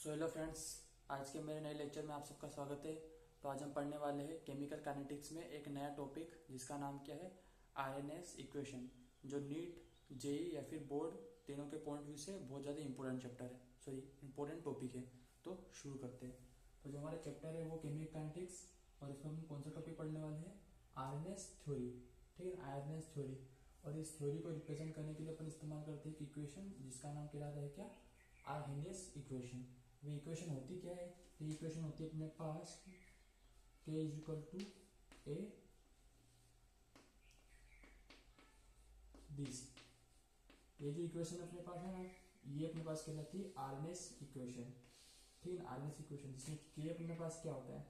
So hello friends, आज के मेरे नए लेक्चर में आप सबका स्वागत है। तो आज हम पढ़ने वाले हैं केमिकल काइनेटिक्स में एक नया टॉपिक जिसका नाम क्या है, आरएनएस इक्वेशन, जो नीट, जेई या फिर बोर्ड तीनों के पॉइंट व्यू से बहुत ज़्यादा इंपॉर्टेंट चैप्टर है, सॉरी इंपॉर्टेंट टॉपिक है। तो शुरू करते हैं। तो जो हमारा चैप्टर है वो केमिकल काइनेटिक्स, और इसमें हम कौन सा टॉपिक पढ़ने वाले हैं, आरएनएस थ्योरी। ठीक है, आरएनएस थ्योरी। और इस थ्योरी को रिप्रेजेंट करने के लिए अपन इस्तेमाल करते हैं इक्वेशन जिसका नाम कहलाता है क्या, आरएनएस इक्वेशन। वो इक्वेशन होती क्या है, तो इक्वेशन होती है अपने पास k is equal to A B C. ये जो इक्वेशन अपने पास है ना, ये अपने पास कहलाती है आरएनएस इक्वेशन। ठीक है, आरएनएस इक्वेशन जिसमें k अपने पास क्या होता है,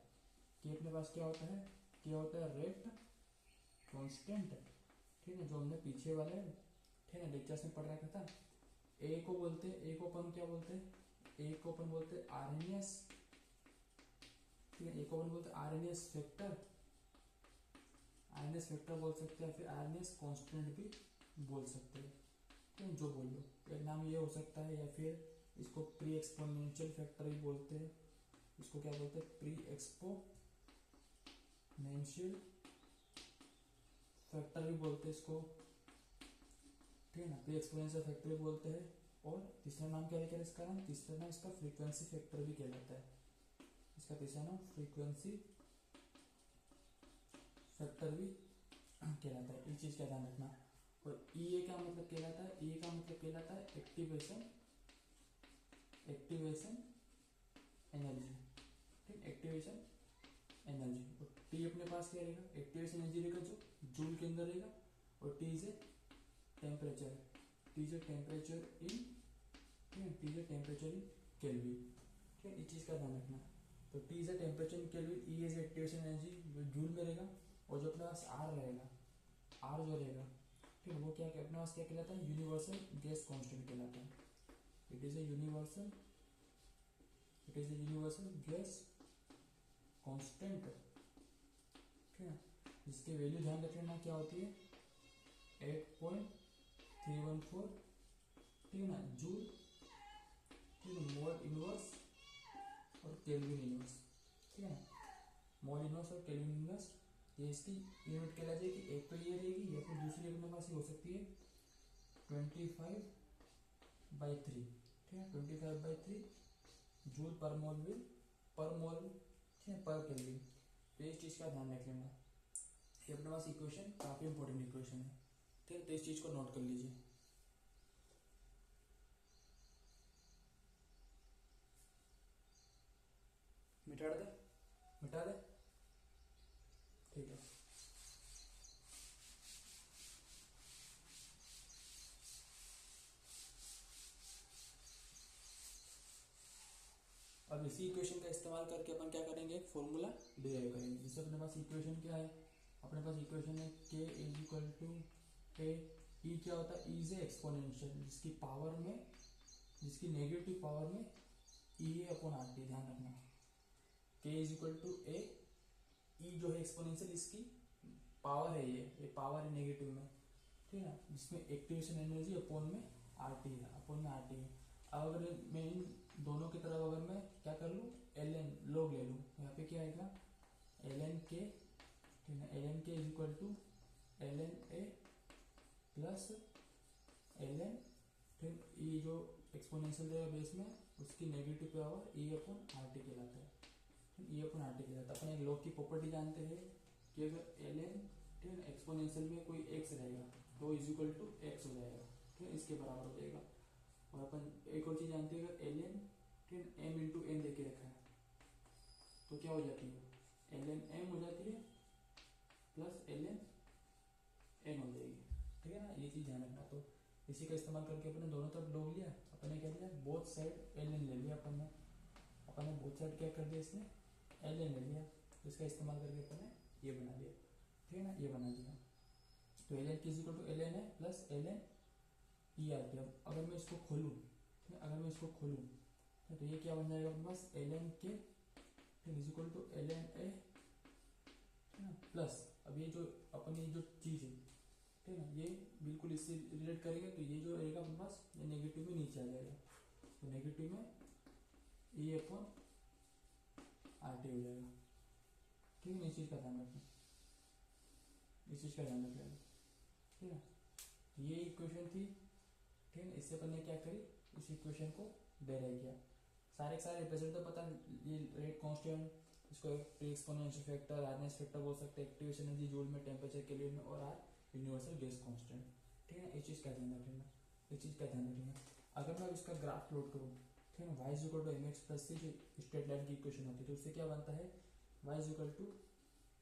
k अपने पास क्या होता है, k होता है रेट कांस्टेंट। ठीक है, जो हमने पीछे वाले ठीक है लेक्चर्स में पढ़ रखा था। ए को बोलते हैं, ए को अपन क्या बोलते हैं, ए को अपन बोलते हैं आरएनएस। ठीक है, ए को अपन बोलते हैं आरएनएस फैक्टर, आरएनएस फैक्टर बोल सकते हैं, फिर आरएनएस कांस्टेंट भी बोल सकते हैं। ठीक है, जो बोल लो, एक नाम ये हो सकता है, या फिर इसको प्री एक्सपोनेंशियल फैक्टर भी बोलते हैं। इसको क्या बोलते हैं, प्री एक्सपोनेंशियल फैक्टर भी बोलते हैं इसको। ठीक है ना, प्री एक्सपोनेंशियल फैक्टर भी बोलते हैं। और तीसरा नाम क्या है इसका नाम, तीसरा नाम इसका फ्रीक्वेंसी फैक्टर भी कहलाता है। इसका तीसरा नाम फ्रीक्वेंसी फैक्टर भी कहलाता है। इस चीज का ध्यान रखना। और ई क्या मतलब कहलाता है, ई का मतलब कहलाता है एक्टिवेशन एनर्जी। ठीक, एक्टिवेशन एनर्जी। और टी अपने पास क्या रहेगा, एक्टिवेशन एनर्जी रहेगा जो जूल के अंदर रहेगा। और T is a temperature, T is a temperature in, T is a temperature in kelvin. ठीक है, इस चीज का ध्यान रखना। तो T is a temperature in kelvin, E is activation energy joule में रहेगा। और जो अपने पास आर रहेगा, आर जो रहेगा, ठीक है, वो क्या अपने पास क्या कहलाता है, यूनिवर्सल गैस कांस्टेंट कहलाता है। It is a universal gas constant. ठीक है, जिसके वैल्यू ध्यान रख लेना क्या होती है, 8.314। ठीक है ना, जूल, ठीक है, मोल इनवर्स और केल्विन इनवर्स। ठीक है ना, मोल इनवर्स और केल्विन इनवर्स, ये इसकी यूनिट कहला जाएगी। एक तो ये रहेगी, या फिर दूसरी अपने पास ये हो सकती है 25/3। ठीक है, 25/3 जूल पर मोल विल पर मोल, ठीक है, पर केल्विन। तो इस चीज का ध्यान रख लेना। ये अपने पास इक्वेशन काफी इंपॉर्टेंट इक्वेशन है। ठीक है, तो इस चीज को नोट कर लीजिए। मिटा दे। ठीक है, अब इसी इक्वेशन का इस्तेमाल करके अपन क्या करेंगे, एक फॉर्मूला डिराइव करेंगे। जैसे अपने पास इक्वेशन क्या है, अपने पास इक्वेशन है k इज इक्वल टू ए, ई क्या होता है, ई इज एक्सपोनेंशियल, जिसकी पावर में, जिसकी नेगेटिव पावर में ई ए अपॉन आर टी। ध्यान रखना, k इज इक्वल टू ए, ई जो है एक्सपोनेंशियल, इसकी पावर है, ये पावर है नेगेटिव में। ठीक है ना, जिसमें एक्टिवेशन एनर्जी अपॉन में आर टी है, अपॉन में आर टी है। अब अगर मैं इन दोनों की तरफ अगर मैं क्या कर लूँ, एल एन लॉग ले लूँ, यहाँ पे क्या आएगा, एल एन के। ठीक है, L N K is equal to L N A plus L N, फिर ई जो एक्सपोनेंशियल रहेगा बेस में, उसकी negative power E upon R T कहलाता है। ई अपॉन आर टी कहलाता है। अपन एक लॉग की प्रॉपर्टी जानते हैं कि अगर एल एन, ठीक है, एक्सपोनेंशियल में कोई एक्स रहेगा तो इज इक्वल टू एक्स हो जाएगा। ठीक है, इसके बराबर हो जाएगा। और अपन एक और चीज जानते हैं, अगर एल एन, ठीक है, एम इंटू एन देके रखा है तो क्या हो जाती है, एल एन एम हो जाती है प्लस एल एन एन हो जाएगी। ठीक है ना, ये चीज ध्यान रखना। तो इसी का इस्तेमाल करके अपने दोनों तरफ लॉग लिया, अपने क्या लिया, बोथ साइड एल एन ले लिया अपन ने बोथ साइड क्या कर दिया, इसमें एल एन ले लिया। तो इसका इस्तेमाल करके अपन ने ये बना दिया। ठीक है ना, ये बना दिया। तो एल एन की इक्वल टू एल एन है plus L N E R T. अब अगर मैं इसको खोलूं, तो ये क्या बन जाएगा अपने पास, L N K is equal to L N A plus, अब ये जो अपन ये जो चीज है, ठीक है ना, ये बिल्कुल इससे रिलेट करेगा। तो ये जो रहेगा अपने पास, ये नेगेटिव में नीचे आ जाएगा, तो नेगेटिव में ई अपॉन आर टी हो जाएगा। ठीक है, इस चीज़ का ध्यान रखना, इस चीज़ का ध्यान रखना। ठीक है, ये इक्वेशन थी। ठीक है, इससे अपन ने क्या करी, इस इक्वेशन को डेराइव किया। सारे के सारे रिप्रेजेंट तो पता, ये रेट कांस्टेंट, इसको एक्सपोनेंशियल फैक्टर, हार्डनेस फैक्टर बोल सकते हैं, एक्टिवेशन एनर्जी जूल में, टेम्परेचर केल्विन में, और आर यूनिवर्सल गैस कांस्टेंट। ठीक है ना, इस चीज़ का ध्यान रखना, इस चीज़ का ध्यान रखना। अगर मैं इसका ग्राफ प्लॉट करूँ, ठीक है ना, y equal to m x plus c, जो स्ट्रेट लाइन की इक्वेशन होती है, तो उससे क्या बनता है, y इक्वल टू,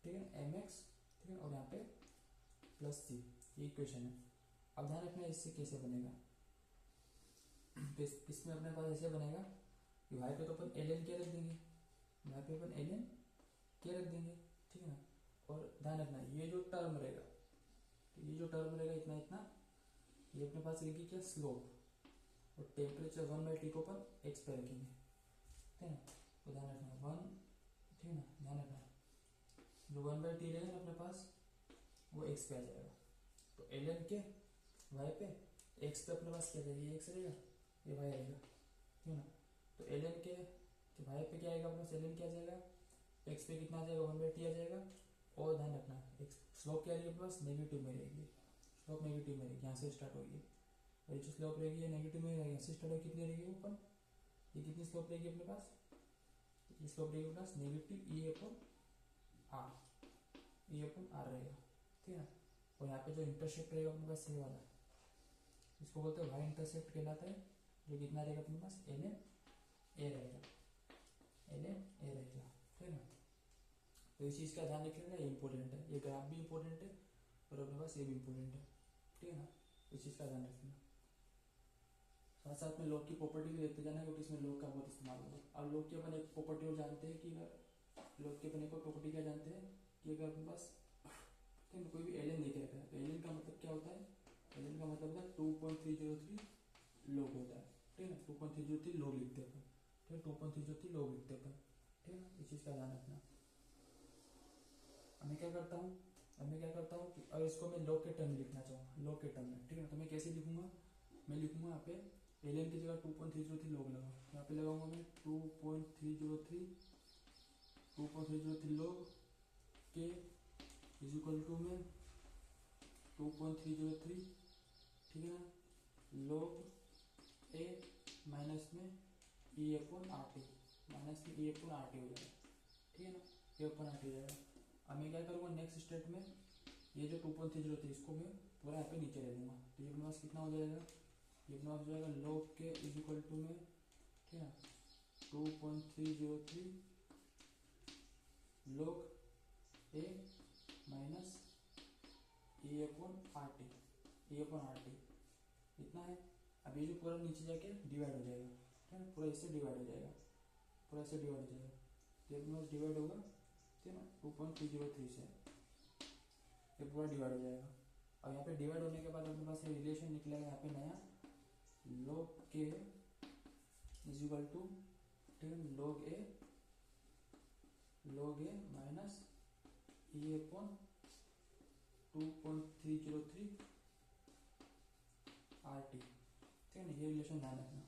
ठीक है, एम एक्स, ठीक है, और यहाँ पे प्लस सी, ये इक्वेशन है। अब ध्यान रखना इससे कैसे बनेगा, तो इसमें अपने पास ऐसे बनेगा कि y पे तो अपन एल एन क्या रख देंगे, y पे अपन एल एन क्या रख देंगे। ठीक है ना, और ध्यान रखना ये जो टर्म रहेगा, तो ये जो टर्म रहेगा इतना इतना, ये अपने पास रहेगी क्या, स्लोप, और टेम्परेचर 1/t को अपन एक्स पे रखेंगे। ठीक है ना, तो ध्यान रखना 1, ठीक है ना, ध्यान रखना जो 1/t रहेगा ना अपने पास, वो एक्स पे आ जाएगा। तो एल एन के वाई पे, एक्स पे अपने पास क्या रहेगा, ये एक्स रहेगा, ये वाई रहेगा। ठीक है ना, तो एल एन के वाई पे क्या आएगा अपने पास, एल एन क्या आ जाएगा, एक्स पे कितना आ जाएगा, 1/t आ जाएगा। और ध्यान रखना एक्स स्लोप क्या रहेगी अपने पास, नेगेटिव में रहेगी, स्लोप नेगेटिव में रहेगी, यहाँ से स्टार्ट होगी, और ये जो स्लोप रहेगी ये नेगेटिव में रहेगी, यहाँ से स्टार्ट होगी, कितनी रहेगी ऊपर, ये कितनी स्लोप रहेगी अपने पास, ये स्लोप रहेगी अपने पास negative e upon R, e upon R रहेगा। ठीक है ना, और यहाँ पे जो इंटरसेप्ट रहेगा अपने पास ये वाला, इसको बोलते हैं वाई इंटरसेप्ट कहलाता है, जो कितना रहेगा अपने पास, एल एन ए रहेगा, एल एन ए रहेगा। ठीक है ना, तो इस चीज़ का ध्यान रखिएगा, ये इंपॉर्टेंट है, ये ग्राफ भी इंपॉर्टेंट है, और अपने पास ये भी इंपॉर्टेंट है। ठीक है ना, इस चीज़ का ध्यान रखना। साथ साथ में लॉग की प्रॉपर्टी भी देखते जाना, क्योंकि इसमें लॉग का बहुत इस्तेमाल होगा। अब लॉग की अपन एक प्रॉपर्टी और जानते हैं कि अगर लॉग की अपन एक और प्रॉपर्टी क्या जानते हैं कि अगर अपने पास कोई भी एल एन देखे रहता है, तो एल एन का मतलब क्या होता है, एल एन का मतलब होता है 2.303 लॉग होता है। ठीक है ना, 2.303 लॉग लिखते हैं अपन, ठीक है, 2.303 लॉग लिखते हैं अपन। ठीक है ना, इस चीज़ का ध्यान रखना। अब मैं क्या करता हूँ, कि अगर इसको मैं लॉग के टर्म में लिखना चाहूँ, लॉग के टर्म में, ठीक है ना, तो मैं कैसे लिखूंगा, मैं लिखूंगा यहाँ पे एल एन की जगह 2.303 लॉग लगाओ, यहाँ पे लगाऊंगा मैं 2.303 log K is equal to में 2.303, ठीक है ना, लॉग ए माइनस में ई अपॉन आर टी, माइनस में ई अपॉन आर टी हो जाएगा। ठीक है ना, ए अपॉन आर टी हो जाएगा। अब मैं क्या करूँगा नेक्स्ट स्टेप में, ये जो 2.303 इसको मैं पूरा यहाँ पे नीचे रख दूंगा, तो ये अपने पास कितना हो जाएगा, ये अपने पास हो जाएगा log K is equal to में, ठीक है, 2.303 log A minus A upon R T, A upon R T इतना है। अब ये जो पूरा नीचे जाके डिवाइड हो जाएगा, ठीक है, पूरा इससे डिवाइड हो जाएगा, पूरा इससे डिवाइड हो जाएगा, तो अपने पास डिवाइड होगा, ठीक है ना, 2.303 से ये पूरा डिवाइड हो जाएगा। और यहाँ पे डिवाइड होने के बाद अपने पास ये रिलेशन निकलेगा यहाँ पे नया, log K is equal to, ठीक है, log A minus E upon 2.303 R T. ठीक है ना, ये रिलेशन ध्यान रखना,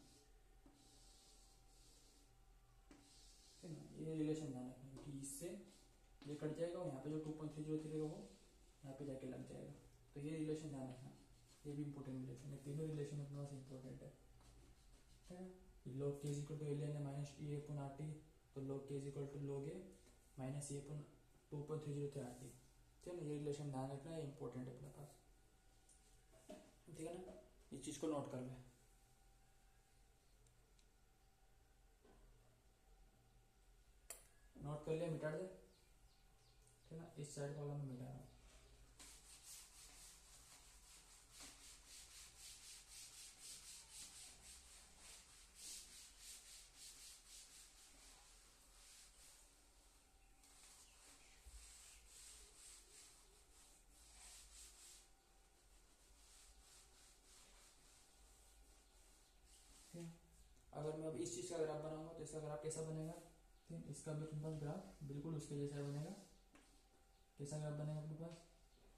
ठीक है ना, ये रिलेशन ध्यान रखना, क्योंकि इससे ये कट जाएगा और यहाँ पे जो 2.303 रहेगा वो यहाँ पे जाके लग जाएगा। तो ये रिलेशन ध्यान रखना, ये भी इंपॉर्टेंट रिलेशन है, तीनों रिलेशन अपने पास इंपॉर्टेंट है। ठीक है, log K is equal to L N minus E upon R T, तो log K is equal to log A minus E upon 2.303 R T. ठीक है ना, ये रिलेशन ध्यान रखना, ये इंपॉर्टेंट है अपने पास। ठीक है ना, इस चीज़ को नोट कर ले, नोट कर लिया, मिटा दे। ठीक है ना, इस साइड कॉलम में मिटा रहा हूँ। ठीक है, अगर मैं अब इस चीज़ का ग्राफ बनाऊंगा तो इसका ग्राफ कैसा बनेगा, ठीक है, इसका भी अपने पास ग्राफ बिल्कुल उसके जैसा बनेगा। कैसा ग्राफ बनेगा अपने पास,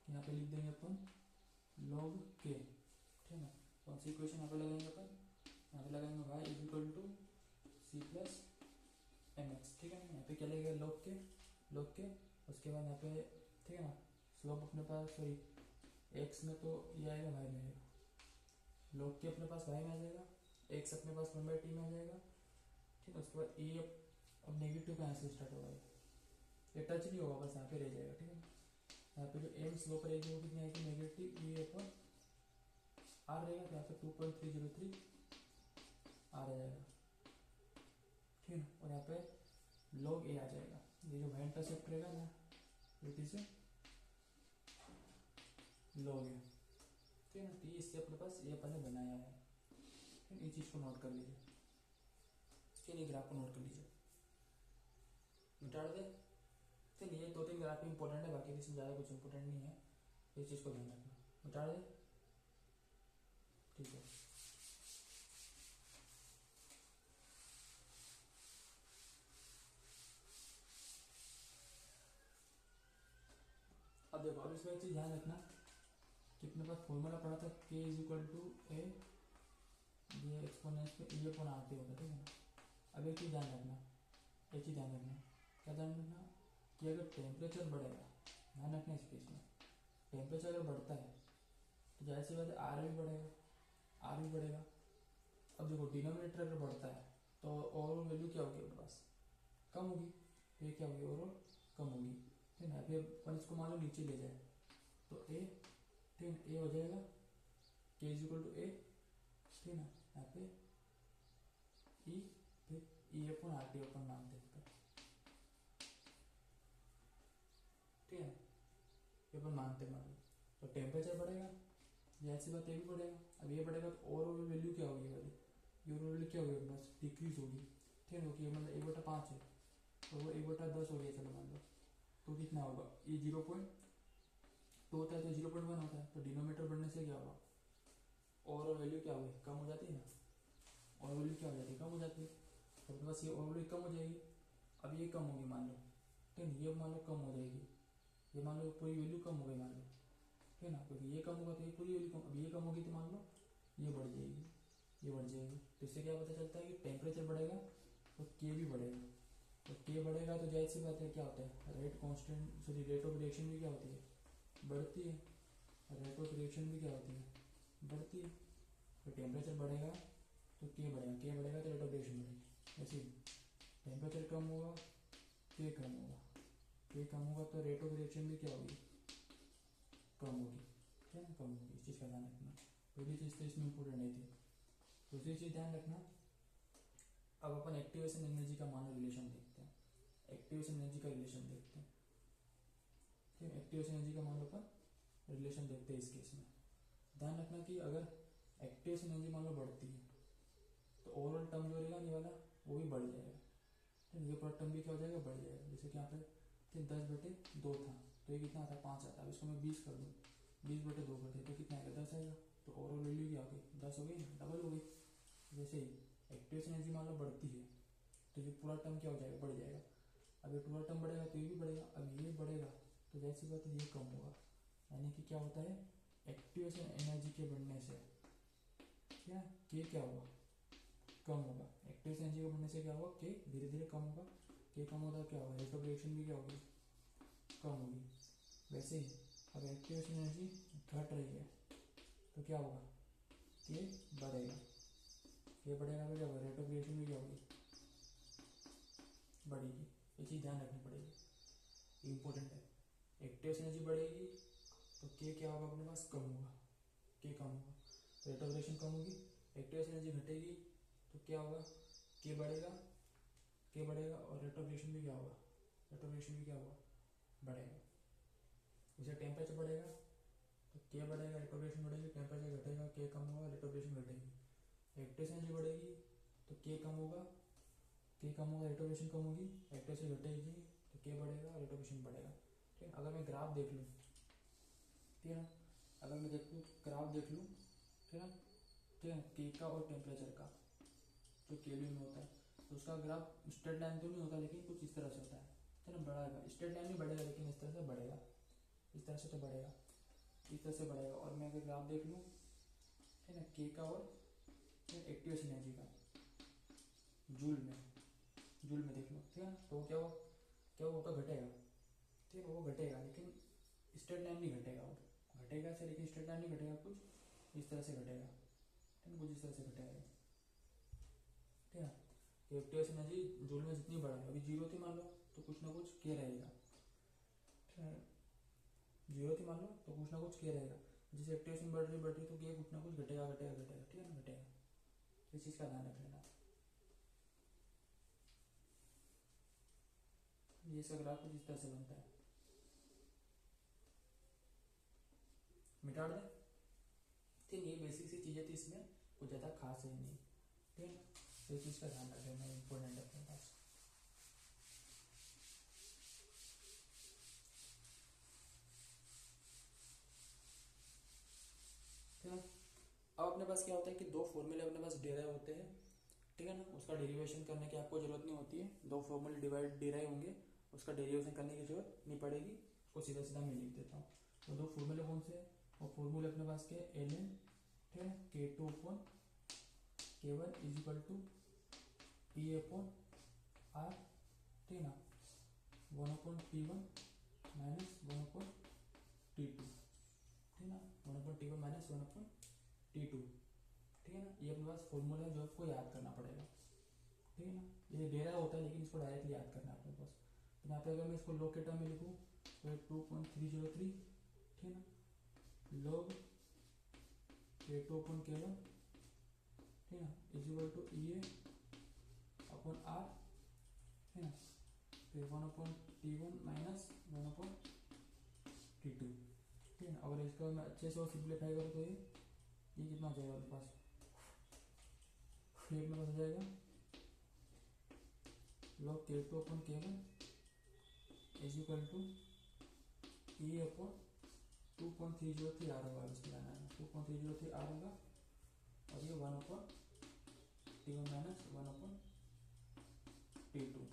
यहाँ पे लिख देंगे अपन लॉग के, ठीक है ना, कौन सी इक्वेशन यहाँ पे लगाएंगे अपन, यहाँ पे लगाएंगे y is equal to C plus M X, ठीक है ना। यहाँ पे क्या लगेगा, लॉग के उसके बाद यहाँ पे, ठीक है ना, स्लोप अपने पास, सॉरी एक्स में तो ये आएगा, वाई में आएगा, लॉग के अपने पास वाई में आ जाएगा, एक्स अपने पास 1/t में आ जाएगा, ठीक है। उसके बाद ए अब नेगेटिव कहाँ से स्टार्ट होगा, ये टच नहीं होगा, बस यहाँ पे रह जाएगा, ठीक है। यहाँ पे जो एम स्लोप रहेगी वो कितनी आएगी, नेगेटिव ई अपन आर रहेगा, तो यहाँ पे 2.303 आर आ जाएगा, ठीक है। और यहाँ पे लॉग ए आ जाएगा, ये जो वाई इंटरसेप्ट रहेगा ना, इट इज लॉग ए, ठीक है ना। तो ये इससे अपने पास ये अपन ने बनाया है, ठीक है। ये चीज़ को नोट कर लीजिए, चलिए ग्राफ को नोट कर लीजिए, मिटा दे। चलिए ये 2-3 ग्राफ इंपॉर्टेंट है, बाकी इसमें ज़्यादा कुछ इंपॉर्टेंट नहीं है, इस चीज़ को ध्यान रखना, मिटा दे, ठीक है। अब देखो, अब इसमें एक चीज़ ध्यान रखना कि अपने पास फॉर्मूला पड़ा था k इज इक्वल टू ए, ये एक्सपोनेंस पे ये अपन आते होगा, ठीक है ना। अब एक चीज़ ध्यान रखना, एक चीज़ ध्यान रखना, क्या ध्यान रखना कि अगर टेम्परेचर बढ़ेगा, ध्यान रखना इस केस में, टेम्परेचर अगर बढ़ता है तो जाहिर सी बात है आर भी बढ़ेगा, आर भी बढ़ेगा। अब देखो डिनोमिनेटर अगर बढ़ता है तो ओवरऑल वैल्यू क्या होगी अपने पास, कम होगी, तो ये क्या होगी, ओवरऑल कम होगी, ठीक है ना। फिर अपन इसको मान लो नीचे ले जाए तो ए, ठीक है, ए हो जाएगा के इज इक्वल टू ए, ठीक है ना। यहाँ पे ई, फिर ई अपन आर टी अपन नाम देते हैं, ठीक है, ये अपन मानते मान लो। तो टेम्परेचर बढ़ेगा, जैसी बात ये भी बढ़ेगा। अब ये बढ़ेगा तो ओवरऑल वैल्यू क्या होगी वाली, ये ओवरऑल वैल्यू क्या होगी, बस डिक्रीज होगी, ठीक है। क्योंकि मतलब 1/5 है तो वो 1/10 हो गया, चलो मान लो, तो कितना होगा, ये 0.2 होता है तो 0.1 होता है, तो डिनोमीटर बढ़ने से क्या होगा, ओवरऑल वैल्यू क्या होगी, कम हो जाती है ना, ओवरऑल वैल्यू क्या हो जाती है, कम हो जाती है, तो बस ये ओवरऑल वैल्यू कम हो जाएगी। अब ये कम होगी मान लो, ठीक है, ये मान लो कम हो जाएगी, ये मान लो पूरी वैल्यू कम हो गई मान लो, ठीक है ना, क्योंकि ये कम होगा तो ये पूरी वैल्यू कम, अब ये कम होगी तो मान लो ये बढ़ जाएगी, ये बढ़ जाएगी। तो इससे क्या पता चलता है कि टेम्परेचर बढ़ेगा तो के भी बढ़ेगा, तो के बढ़ेगा तो जाहिर सी बात है क्या होता है, rate constant, sorry rate of reaction भी क्या होती है, बढ़ती है, रेट ऑफ रिएक्शन भी क्या होती है, बढ़ती है। तो टेम्परेचर बढ़ेगा तो के बढ़ेगा, के बढ़ेगा तो रेट ऑफ रिएक्शन बढ़ेगी, ऐसे ही टेम्परेचर कम होगा, के कम होगा, के कम होगा तो रेट ऑफ रिएक्शन भी क्या होगी, कम होगी, ठीक है ना, कम होगी। इस चीज़ का ध्यान रखना, पहली चीज़ तो इसमें इंपॉर्टेंट नहीं थी। दूसरी चीज़ ध्यान रखना, अब अपन एक्टिवेशन एनर्जी का मानो रिलेशन देखते हैं, एक्टिवेशन एनर्जी का रिलेशन देखते हैं, ठीक है। एक्टिवेशन एनर्जी का मान लो अपन रिलेशन देखते हैं इस केस में। ध्यान रखना कि अगर एक्टिवेशन एनर्जी मान लो बढ़ती है तो ओवरऑल टर्म जो रहेगा ये वाला वो भी बढ़ जाएगा, ठीक है। ये पूरा टर्म भी क्या हो जाएगा, बढ़ जाएगा। जैसे कि यहाँ पे 10/2 था तो ये कितना आता है, 5 आता है। अब इसको मैं 20 कर दूँ, 20/2 कर दे तो कितना आएगा, 10 आएगा। तो ओवरऑल वैल्यू क्या होगी, 10 हो गई ना, डबल हो गई। जैसे ही एक्टिवेशन एनर्जी मान लो बढ़ती है तो ये पूरा टर्म क्या हो जाएगा, बढ़ जाएगा। अब ये पूरा टर्म बढ़ेगा तो ये भी बढ़ेगा, अब ये बढ़ेगा तो जैसी बात है ये कम होगा। यानी कि क्या होता है, एक्टिवेशन एनर्जी के बढ़ने से क्या के क्या होगा, कम होगा। एक्टिवेशन एनर्जी के बढ़ने से क्या होगा, के धीरे धीरे कम होगा, के कम होगा क्या होगा, रेट ऑफ रिएक्शन भी क्या होगी, कम होगी। वैसे ही अगर एक्टिवेशन एनर्जी घट रही है तो क्या होगा, के बढ़ेगा, के बढ़ेगा तो क्या होगा, रेट ऑफ रिएक्शन भी क्या होगी, बढ़ेगी। ये चीज़ ध्यान रखनी पड़ेगी, इंपॉर्टेंट है। एक्टिवेशन एनर्जी बढ़ेगी तो के क्या होगा अपने पास, कम होगा, के कम होगा, रेट ऑफ रिएक्शन कम होगी। एक्टिवेशन एनर्जी घटेगी तो क्या होगा, के बढ़ेगा, के बढ़ेगा और रेट ऑफ रिएक्शन भी क्या होगा, रेट ऑफ रिएक्शन भी क्या होगा, बढ़ेगा। जैसे टेम्परेचर बढ़ेगा तो के बढ़ेगा, रेट ऑफ रिएक्शन बढ़ेगी, टेम्परेचर घटेगा, के कम होगा, रेट ऑफ रिएक्शन घटेगी। एक्टिवेशन एनर्जी बढ़ेगी तो के कम होगा, के कम होगा, रेट ऑफ रिएक्शन कम होगी। एक्टिवेशन घटेगी तो के बढ़ेगा, रेट ऑफ रिएक्शन बढ़ेगा, ठीक है। अगर मैं ग्राफ देख लूँ, ठीक है ना, अगर मैं देख लूँ ग्राफ देख लूँ, ठीक है, ठीक है, के का और टेम्परेचर का जो केल्विन में होता है, तो उसका ग्राफ स्ट्रेट लाइन तो नहीं होता लेकिन कुछ इस तरह से होता है, ठीक है ना, बढ़ेगा, स्ट्रेट लाइन नहीं बढ़ेगा लेकिन इस तरह से बढ़ेगा, इस तरह से तो बढ़ेगा, इस तरह से बढ़ेगा। और मैं अगर ग्राफ देख लूँ, ठीक है ना, के का और एक्टिवेशन एनर्जी का जूल में, जूल में देख लो, ठीक है ना। तो क्या हो, क्या वो तो घटेगा, ठीक है, वो घटेगा लेकिन स्ट्रेट लाइन नहीं घटेगा, वो घटेगा से लेकिन स्ट्रेट लाइन नहीं घटेगा, कुछ इस तरह से घटेगा, ठीक है, कुछ इस तरह से घटेगा, ठीक है। तो एक्टिवेशन एनर्जी जूल में जितनी बढ़ाएगा, अभी जीरो थी मान लो तो कुछ ना कुछ के रहेगा, ठीक है, जीरो थी मान लो तो कुछ ना कुछ के रहेगा, जैसे एक्टिवेशन बढ़ रही तो के कुछ ना कुछ घटेगा घटेगा घटेगा, ठीक है ना, घटेगा। इस चीज़ का ध्यान रख लेना। ये इसका ग्राफ कुछ इस तरह से बनता है, मिटा दे, ठीक, ये बेसिक सी चीज़ें थी, इसमें कुछ ज़्यादा खास है नहीं, ठीक है। तो इस चीज़ का ध्यान रख लेना, इम्पोर्टेंट है अपने पास। ठीक है, अब अपने पास क्या होता है कि दो फॉर्मूले अपने पास डेराइव होते हैं, ठीक है ना, उसका डेरिवेशन करने की आपको जरूरत नहीं होती है, दो फॉर्मूले डेराइव होंगे, उसका डेरिवेशन करने की जरूरत नहीं पड़ेगी, उसको सीधा सीधा मैं लिख देता हूँ। तो दो फॉर्मूले कौन से हैं, और फॉर्मूले अपने पास के एल एन, ठीक है, K two upon K one is equal to P upon R, ठीक है ना, one upon T one minus one upon T two, ठीक है ना, one upon T one minus one upon T two, ठीक है ना। ये अपने पास फॉर्मूला है जो आपको याद करना पड़ेगा, ठीक है ना, ये दे रहा होता है लेकिन इसको डायरेक्टली याद करना है अपने पास। तो यहाँ पे अगर मैं इसको लॉग के टर्म में लिखूँ तो 2.303, ठीक है ना, लॉग के टू अपन के वन, ठीक है ना, is equal to E A upon R, ठीक है ना, फिर one upon T one minus one upon T two, ठीक है ना। अगर इसका मैं अच्छे से और सिंप्लीफाई करूँ तो ये कितना हो जाएगा अपने पास, ये अपने पास हो जाएगा लॉग के two upon K one is equal to E upon 2.303 R होगा, इसमें लाना है 2.303 आर होगा, और ये one upon T one minus one upon T two,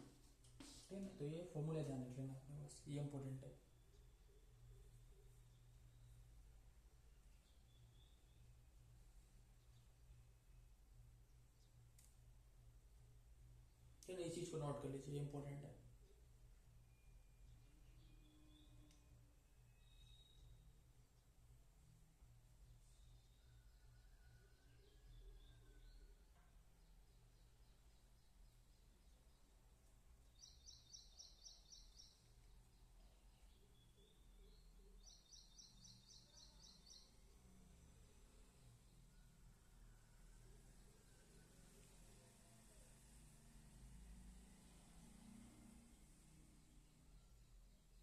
ठीक है ना। तो ये फॉर्मूला ध्यान रख लेना अपने पास, ये इंपॉर्टेंट है। ठीक है, इस चीज़ को नोट कर लीजिए, ये इंपॉर्टेंट है।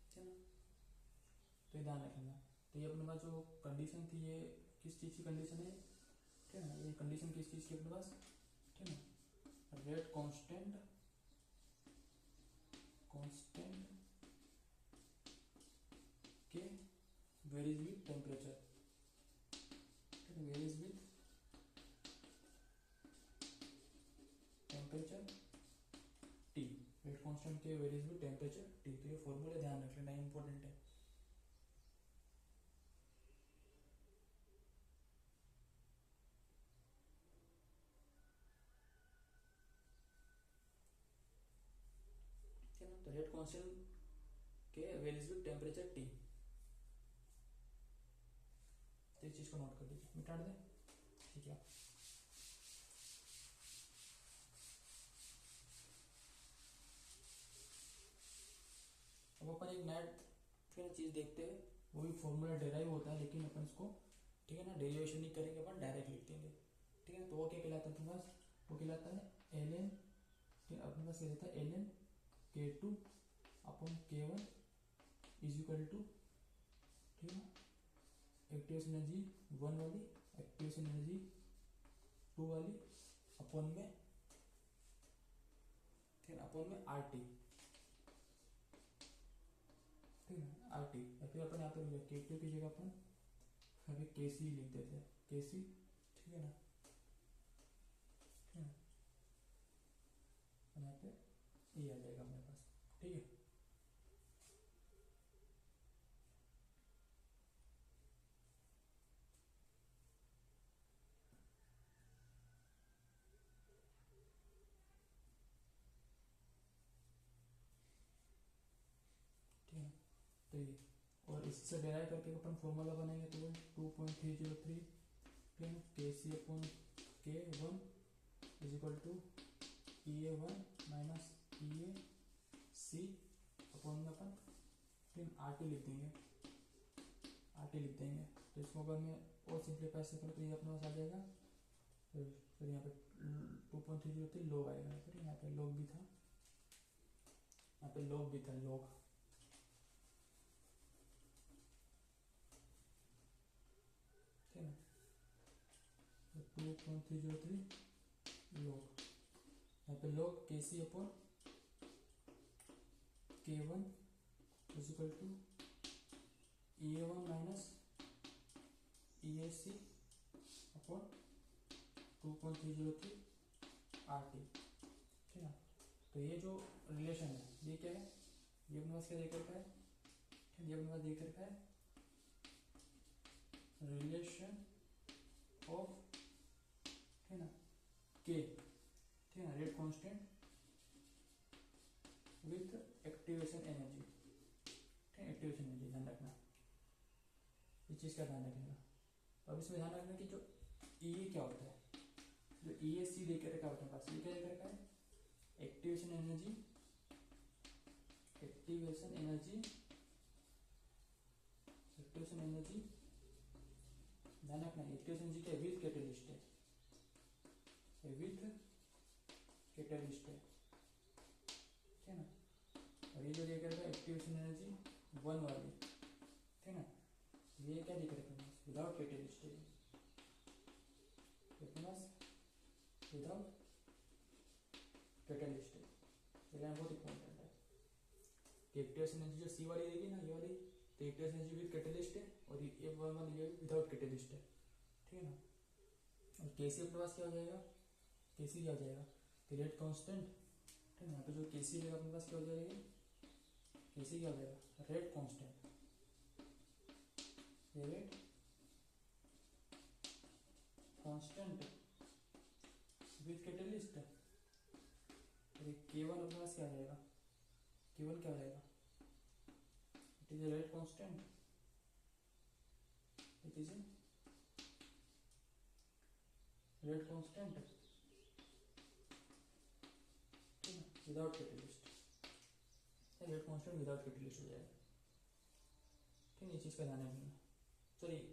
ठीक है ना, तो ये ध्यान रखना। तो ये अपने पास जो कंडीशन थी ये किस चीज़ की कंडीशन है, ठीक है ना, ये कंडीशन किस चीज़ की अपने पास, ठीक है ना, रेट कांस्टेंट कांस्टेंट के वेरीज विथ टेम्परेचर, ठीक है, varies with temperature T, rate constant के वेरीज विथ टेम्परेचर टी। तो ये फॉर्मूले ध्यान रख लेना, इंपॉर्टेंट है। ठीक है ना, तो रेट कांस्टेंट के वेरीज विथ टेम्परेचर टी, तो इस चीज को नोट कर लीजिए, मिटा दे, ठीक है। अब अपन एक नया फिर चीज देखते हैं, वो भी फॉर्मूला डेराइव होता है लेकिन अपन इसको, ठीक है ना, डेरिवेशन नहीं करेंगे, अपन डायरेक्ट लिख देंगे, ठीक है। तो वो क्या कहलाता है अपने पास, वो कहलाता है एल एन, अपने पास क्या रहता है एल एन के two upon K one is equal to, ठीक है, एक्टिवेशन एनर्जी वन वाली, एक्टिवेशन एनर्जी टू वाली अपन में, ठीक है, अपन में आर टी, ठीक है, आर टी, या फिर अपन यहाँ पे के टू की जगह अपन अभी के सी लिख देते हैं, के सी, ठीक है ना, ठीक है, यहाँ पे ये आ जाएगा अपने पास, ठीक है। तो ये, और इससे डेराइव करके अपन फॉर्मूला बनाएंगे तो वो 2.303 फिर KC upon K1 is equal to EA1 minus EAC upon में अपन फिर RT लिख देंगे, RT लिख देंगे। तो इसको अगर मैं और सिंप्लीफाई से करूँ तो ये अपने पास आ जाएगा। फिर यहाँ पे 2.303 लॉग आएगा, फिर यहाँ पे लॉग भी था, यहाँ पे लॉग भी था, लॉग ठीक है। तो 2.303 लॉग, यहाँ पे log KC upon K1 is equal to EA1 minus EAC upon 2.303 RT, ठीक है। तो ये जो रिलेशन है ये क्या है, ये अपने पास क्या देकर का है, ये अपने पास देकर का है रिलेशन ऑफ, ठीक ना, K, ठीक है, rate constant with activation energy, ठीक है, एक्टिवेशन एनर्जी ध्यान रखना, इस चीज का ध्यान रखना। तो अब इसमें ध्यान रखना कि जो E क्या होता है, जो EAC देकर रखा है पास, ये क्या देकर रखा है, activation energy, activation energy, activation energy ध्यान रखना, एक्टिवेशन एनर्जी क्या विथ कैटलिस्ट है, विथ कैटलिस्ट है, ठीक है ना। और ये जो देकर रखा है एक्टिवेशन एनर्जी 1 वाली, ठीक है ना, ये क्या देकर रखा है विदाउट कैटलिस्ट है, विदाउट कैटलिस्ट है, ये लाइन बहुत इंपॉर्टेंट है कि एक्टिवेशन एनर्जी जो सी वाली रहेगी ना, ये वाली, तो एक्टिवेशन एनर्जी विद कैटलिस्ट है और ये वाली ये विदाउट कैटलिस्ट है, ठीक है ना। और केसी अपने पास क्या हो जाएगा, केसी क्या हो जाएगा, रेट कांस्टेंट, ठीक है। यहाँ पे जो केसी रहेगा अपने पास क्या हो जाएगा, केसी क्या हो जाएगा, rate constant, rate constant with catalyst, और K1 अपने पास क्या आ जाएगा, K1 क्या हो जाएगा, it is rate constant, it is rate constant, ठीक है, without catalyst, rate constant without catalyst हो जाएगा, ठीक है। ये चीज का ध्यान रखना। चलिए